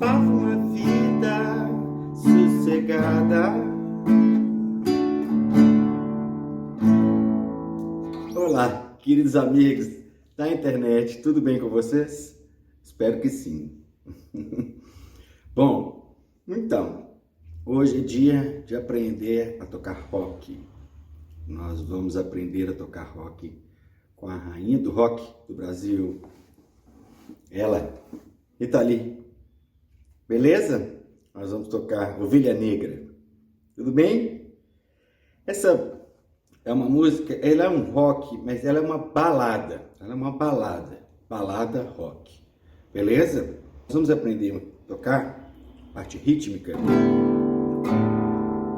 Levava uma vida sossegada. Olá, queridos amigos da internet, tudo bem com vocês? Espero que sim. Bom, então, hoje é dia de aprender a tocar rock. Nós vamos aprender a tocar rock com a rainha do rock do Brasil, ela, Rita Lee. Beleza? Nós vamos tocar Ovelha Negra. Tudo bem? Essa é uma música, ela é um rock, mas ela é uma balada. Ela é uma balada rock. Beleza? Nós vamos aprender a tocar parte rítmica.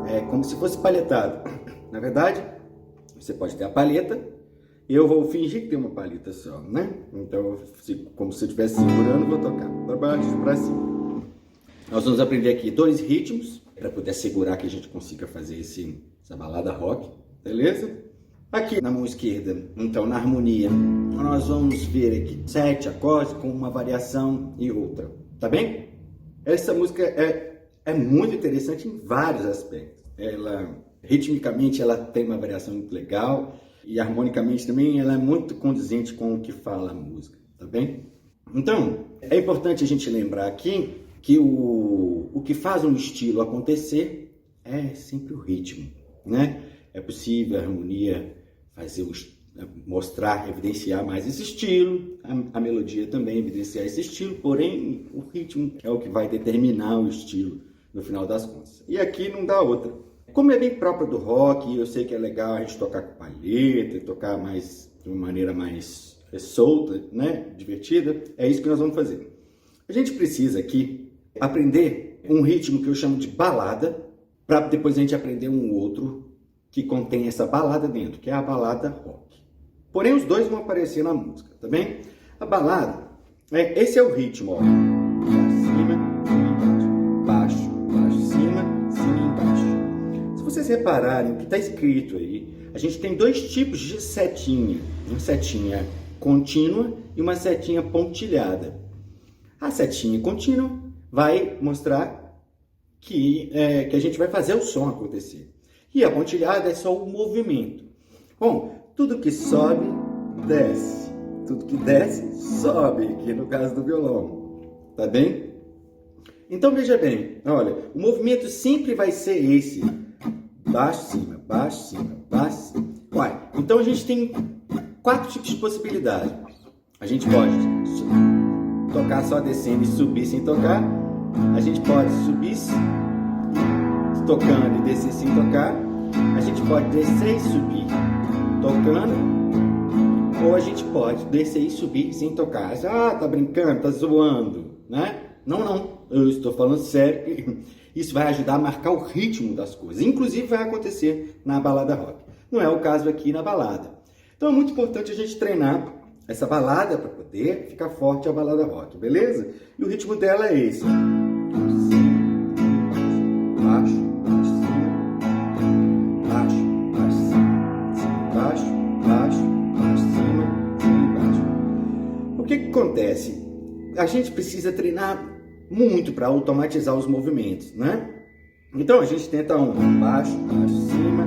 É como se fosse palhetado. Na verdade, você pode ter a palheta, eu vou fingir que tem uma palheta só, né? Então, como se eu estivesse segurando, vou tocar para baixo, para cima. Nós vamos aprender aqui 2 ritmos, para poder assegurar que a gente consiga fazer essa balada rock, beleza? Aqui na mão esquerda, então na harmonia, nós vamos ver aqui 7 acordes com uma variação e outra, tá bem? Essa música é muito interessante em vários aspectos. Ritmicamente, ela tem uma variação muito legal e harmonicamente também ela é muito condizente com o que fala a música, tá bem? Então, é importante a gente lembrar aqui que o que faz um estilo acontecer é sempre o ritmo, né? É possível a harmonia mostrar, evidenciar mais esse estilo, a melodia também evidenciar esse estilo, porém o ritmo é o que vai determinar o estilo no final das contas. E aqui não dá outra. Como é bem próprio do rock, eu sei que é legal a gente tocar com palheta e tocar de uma maneira mais solta, né? Divertida, é isso que nós vamos fazer. A gente precisa aqui aprender um ritmo que eu chamo de balada, para depois a gente aprender um outro que contém essa balada dentro, que é a balada rock. Porém, os dois vão aparecer na música, tá bem? A balada, esse é o ritmo, ó. Baixo, cima, cima, baixo, baixo, cima, embaixo. Se vocês repararem o que está escrito aí, a gente tem 2 tipos de setinha. Uma setinha contínua e uma setinha pontilhada. A setinha contínua vai mostrar que a gente vai fazer o som acontecer. E a pontilhada é só o movimento. Bom, tudo que sobe, desce. Tudo que desce, sobe, aqui no caso do violão. Tá bem? Então veja bem, olha, o movimento sempre vai ser esse. Baixo, cima, baixo, cima, baixo, cima. Uai, então a gente tem 4 tipos de possibilidade. A gente pode tocar só descendo e subir sem tocar. A gente pode subir tocando e descer sem tocar. A gente pode descer e subir tocando. Ou a gente pode descer e subir sem tocar. Ah, tá brincando, tá zoando, né? Não, eu estou falando sério. Isso vai ajudar a marcar o ritmo das coisas. Inclusive vai acontecer na balada rock. Não é o caso aqui na balada. Então é muito importante a gente treinar essa balada para poder ficar forte a balada rock, beleza? E o ritmo dela é esse. Baixo, baixo, cima, baixo, baixo, cima, baixo, baixo, baixo, cima, embaixo. O que acontece? A gente precisa treinar muito para automatizar os movimentos, né? Então a gente tenta baixo, baixo, cima,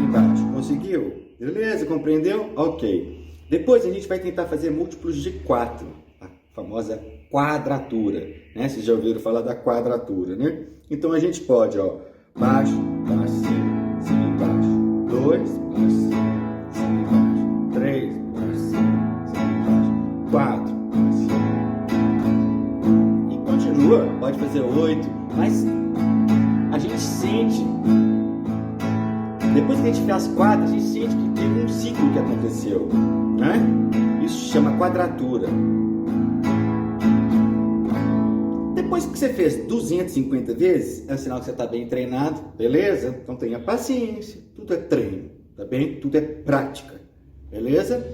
embaixo. Conseguiu? Beleza? Compreendeu? Ok. Depois a gente vai tentar fazer múltiplos de 4, a famosa quadratura, né? Vocês já ouviram falar da quadratura, né? Então a gente pode, ó, baixo, baixo, cima, cima, embaixo, 2, baixo, cima, cima, embaixo, 3, baixo, cima, cima, embaixo, 4, baixo, cima. E continua, pode fazer 8, mas a gente sente, depois que a gente faz 4, a gente sente que teve um ciclo que aconteceu, né? Isso se chama quadratura. Depois que você fez 250 vezes, é um sinal que você está bem treinado, beleza? Então tenha paciência, tudo é treino, tá bem? Tudo é prática, beleza?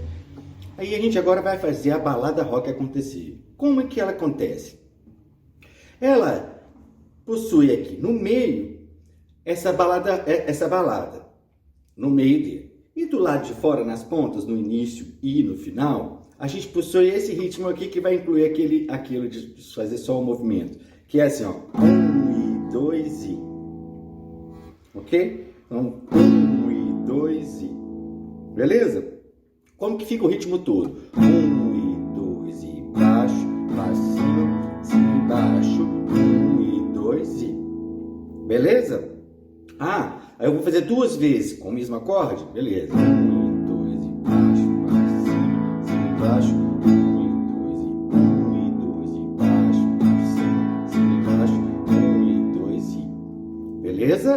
Aí a gente agora vai fazer a balada rock acontecer. Como é que ela acontece? Ela possui aqui no meio essa balada no meio dele. E do lado de fora, nas pontas, no início e no final, a gente possui esse ritmo aqui que vai incluir aquilo de fazer só o movimento. Que é assim, ó. 1 e 2 e. Ok? Então, 1 e 2 e. Beleza? Como que fica o ritmo todo? 1 e 2 e baixo, pra cima, cima e baixo. 1 e 2 e. Beleza? Ah, aí eu vou fazer 2 vezes com o mesmo acorde? Beleza. 1 e 2 e baixo, pra cima, cima e baixo. 1 e 2 e baixo, pra cima, cima e baixo. 1 e 2 e. Beleza?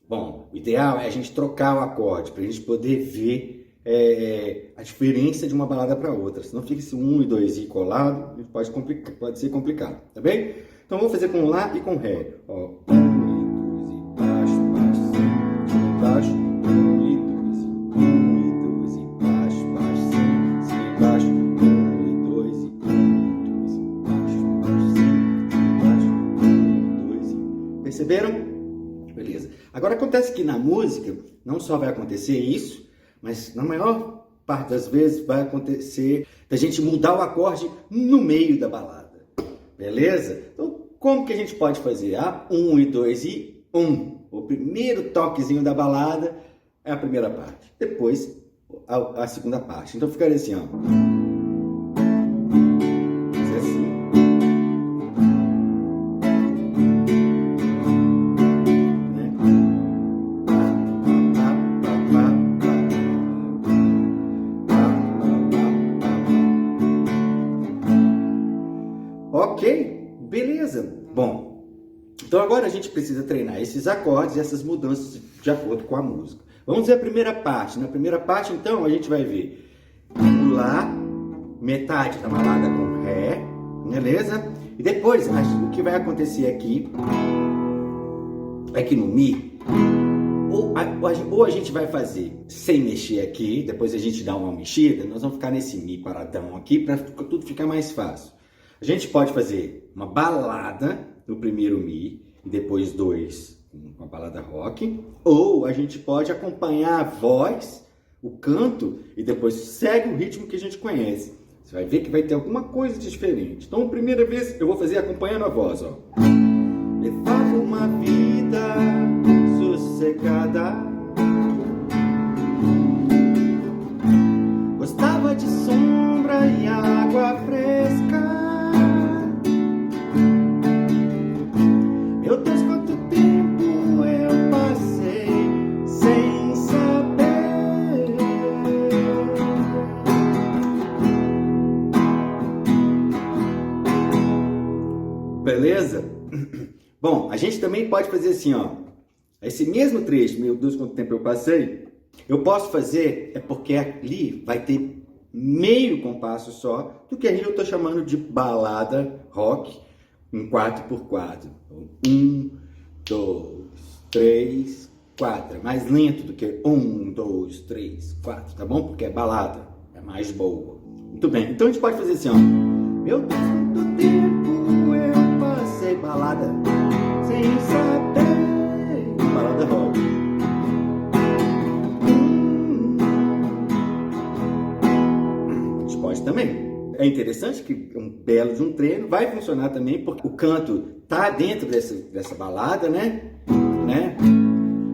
Bom, o ideal é a gente trocar o acorde para a gente poder ver a diferença de uma balada para outra. Senão fica esse 1 e 2 e colado, pode ser complicado, tá bem? Então vamos fazer com Lá e com Ré. Ó, 1 e 2 e baixo, baixo, cima, cima e baixo. 1 e 2 e 1 e 2 e baixo, baixo, cima, cima e baixo. 1 e 2 e 1 e 2 e baixo, baixo, cima, cima e baixo. 1 e 2 e. Perceberam? Beleza. Agora acontece que na música não só vai acontecer isso, mas na maior parte das vezes vai acontecer da gente mudar o acorde no meio da balada. Beleza? Então, como que a gente pode fazer? 1 e 2 e 1. O primeiro toquezinho da balada é a primeira parte. Depois, a segunda parte. Então, ficaria assim, ó. Isso é assim. Ok? Beleza? Bom, então agora a gente precisa treinar esses acordes e essas mudanças de acordo com a música. Vamos ver a primeira parte. Na primeira parte, então, a gente vai ver o Lá, metade da balada com Ré, beleza? E depois, o que vai acontecer aqui é que no Mi, ou a gente vai fazer sem mexer aqui, depois a gente dá uma mexida, nós vamos ficar nesse Mi paradão aqui para tudo ficar mais fácil. A gente pode fazer uma balada no primeiro Mi e depois 2 com a balada rock, ou a gente pode acompanhar a voz, o canto e depois segue o ritmo que a gente conhece. Você vai ver que vai ter alguma coisa de diferente. Então, primeira vez eu vou fazer acompanhando a voz, ó. Levava uma vida sossegada, gostava de sombra e água fresca. Meu Deus, quanto tempo eu passei sem saber. Beleza? Bom, a gente também pode fazer assim, ó. Esse mesmo trecho, meu Deus, quanto tempo eu passei, eu posso fazer, é porque ali vai ter meio compasso só, do que ali eu tô chamando de balada rock em 4x4. 1, 2, 3, 4. É mais lento do que 1, 2, 3, 4, tá bom? Porque é balada, é mais boa. Muito bem, então a gente pode fazer assim, ó. Meu Deus, quanto tempo eu passei balada sem saber. Balada rock. A gente pode também. É interessante que um belo de um treino vai funcionar também, porque o canto tá dentro dessa balada, né?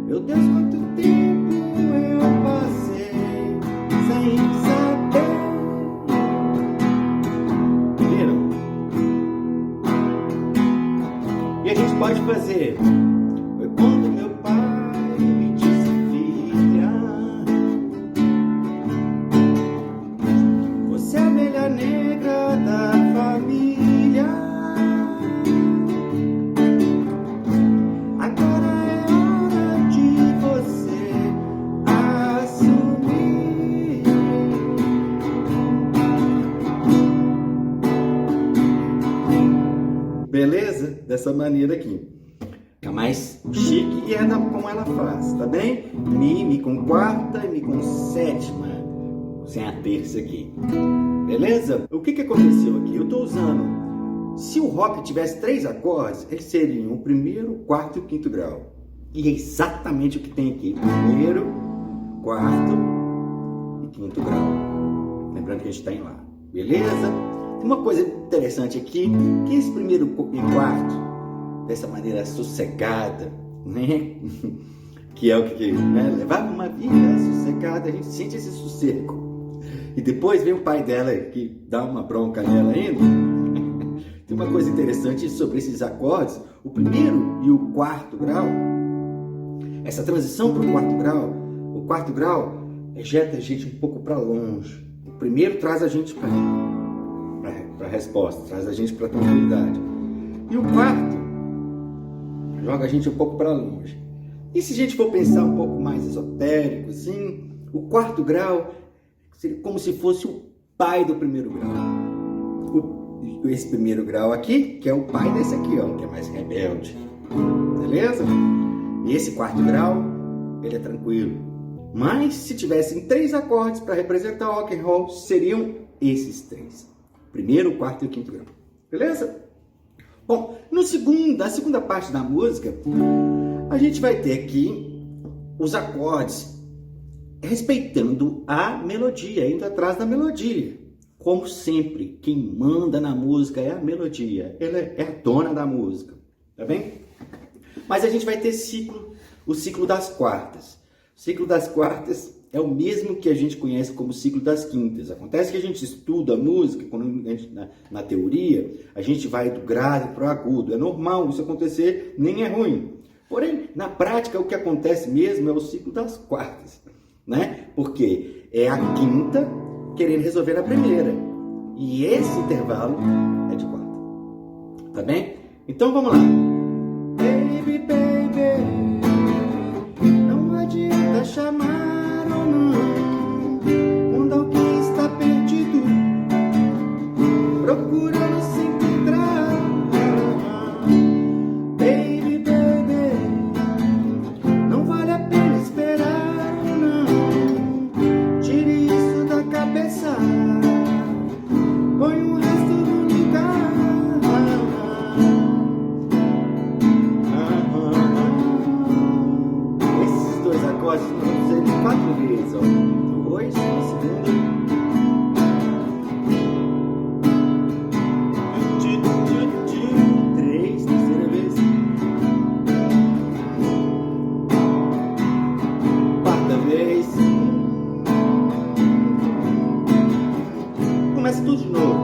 Meu Deus, quanto tempo eu passei sem saber. Viram? E a gente pode fazer. Foi quando meu pai me disse, filha, você é a melhor negra da família. Agora é hora de você assumir. Beleza? Dessa maneira aqui. Fica mais chique e é como ela faz, tá bem? Mi com quarta e Mi com sétima, sem a terça aqui. Beleza? O que aconteceu aqui? Eu estou usando, se o rock tivesse 3 acordes, eles seriam o primeiro, quarto e o quinto grau. E é exatamente o que tem aqui. Primeiro, quarto e quinto grau. Lembrando que a gente está em Lá. beleza? Tem uma coisa interessante aqui, que esse primeiro quarto, dessa maneira sossegada, né? Que é o que, né? Levar uma vida sossegada, a gente sente esse sossego. E depois vem o pai dela que dá uma bronca nela ainda. Tem uma coisa interessante sobre esses acordes, o primeiro e o quarto grau. Essa transição para o quarto grau ejeta a gente um pouco para longe. O primeiro traz a gente para a resposta, traz a gente para a tranquilidade. E o quarto joga a gente um pouco para longe. E se a gente for pensar um pouco mais esotérico, assim, o quarto grau seria como se fosse o pai do primeiro grau. Esse primeiro grau aqui, que é o pai desse aqui, ó, que é mais rebelde. Beleza? E esse quarto grau, ele é tranquilo. Mas se tivessem 3 acordes para representar o rock and roll, seriam esses 3. Primeiro, quarto e o quinto grau. Beleza? Bom, na segunda parte da música, a gente vai ter aqui os acordes respeitando a melodia, indo atrás da melodia. Como sempre, quem manda na música é a melodia. Ela é a dona da música, tá bem? Mas a gente vai ter o ciclo das quartas. O ciclo das quartas é o mesmo que a gente conhece como ciclo das quintas. Acontece que a gente estuda a música, quando a gente, na teoria, a gente vai do grave para o agudo. É normal isso acontecer, nem é ruim. Porém, na prática, o que acontece mesmo é o ciclo das quartas, né? Porque é a quinta querendo resolver a primeira. E esse intervalo é de quarta. Tá bem? Então vamos lá. Baby, baby, não adianta chamar ou não, quando alguém está perdido, procurando se encontrar. Baby, baby, não vale a pena esperar ou não, tire isso da cabeça, põe o resto no lugar. Esses 2 acordes vamos fazer 4 vezes, ó. 2 na segunda. 3, terceira vez. 4ª vez. Começa tudo de novo.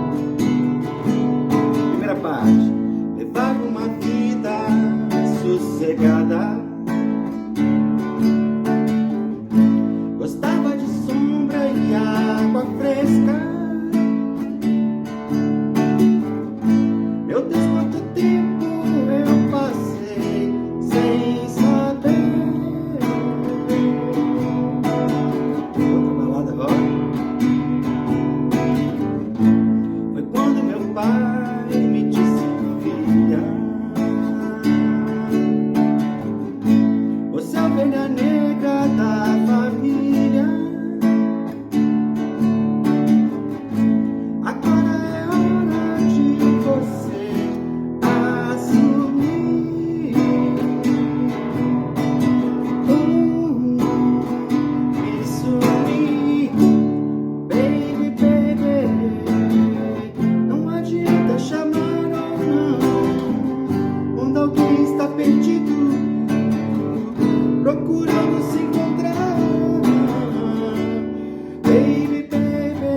Primeira parte. Levar uma vida sossegada. Gostava de sombra e água fresca. Meu Deus, quanto tempo eu passei sem saber. Outra balada agora. Foi quando meu pai me disse: filha, você é a ovelha negra da família. Agora é hora de você assumir. Me sumir. Baby, baby, não adianta chamar ou não, quando alguém está perdido, procurando se encontrar. Baby, baby,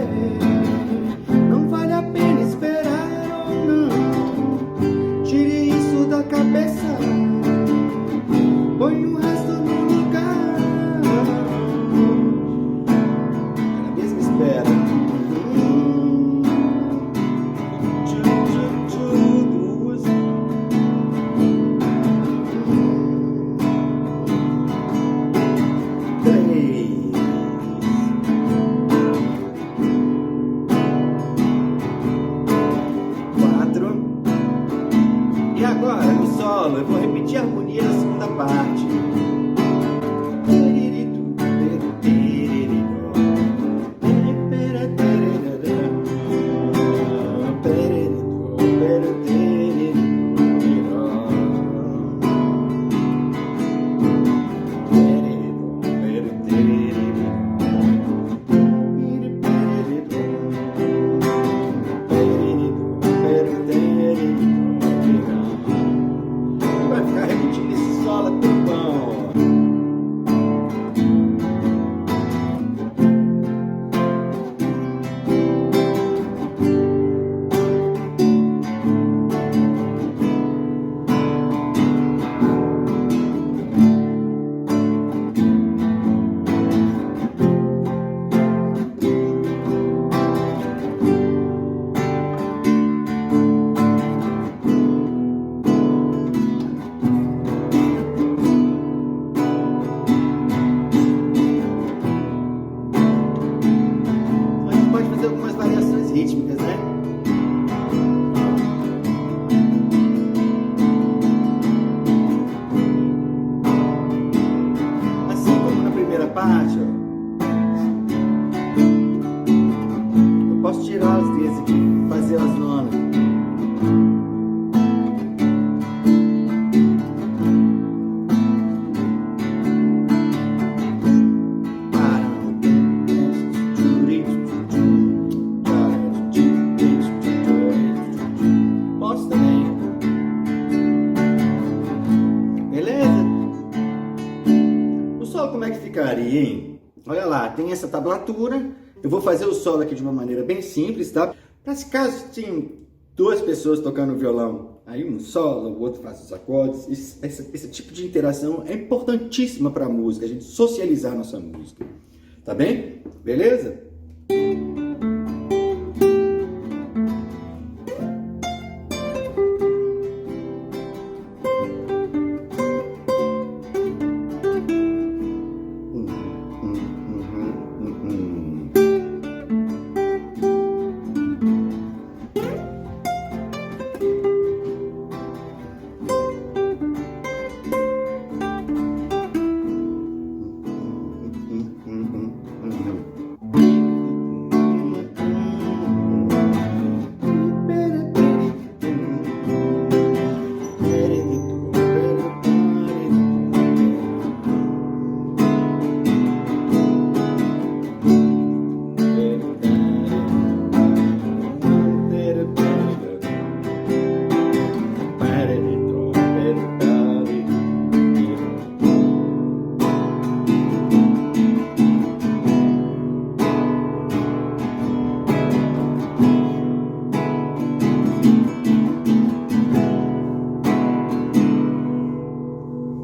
não vale a pena esperar ou não, tire isso da cabeça, põe o resto no lugar. Aquela mesma espera. Duas. 3. 4. E agora no solo eu vou repetir a harmonia da segunda parte. aí, hein? Olha lá, tem essa tablatura. Eu vou fazer o solo aqui de uma maneira bem simples, tá? Para se caso tem duas pessoas tocando violão, aí um solo, o outro faz os acordes. Esse tipo de interação é importantíssima para a música, a gente socializar a nossa música. Tá bem? Beleza?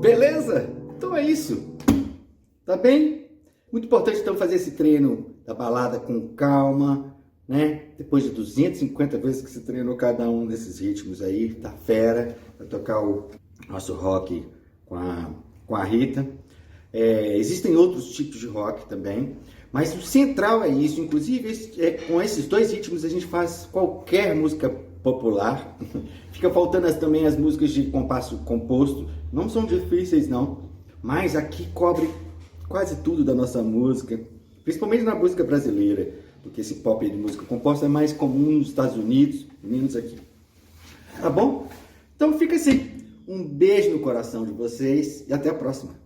Beleza? Então é isso. Tá bem? Muito importante então fazer esse treino da balada com calma, né? Depois de 250 vezes que você treinou cada um desses ritmos aí, tá fera, para tocar o nosso rock com a Rita. Existem outros tipos de rock também, mas o central é isso. Inclusive, com esses dois ritmos a gente faz qualquer música popular. Fica faltando também as músicas de compasso composto. Não são difíceis não, mas aqui cobre quase tudo da nossa música, principalmente na música brasileira, porque esse pop de música composta é mais comum nos Estados Unidos, menos aqui. Tá bom? Então fica assim. Um beijo no coração de vocês e até a próxima.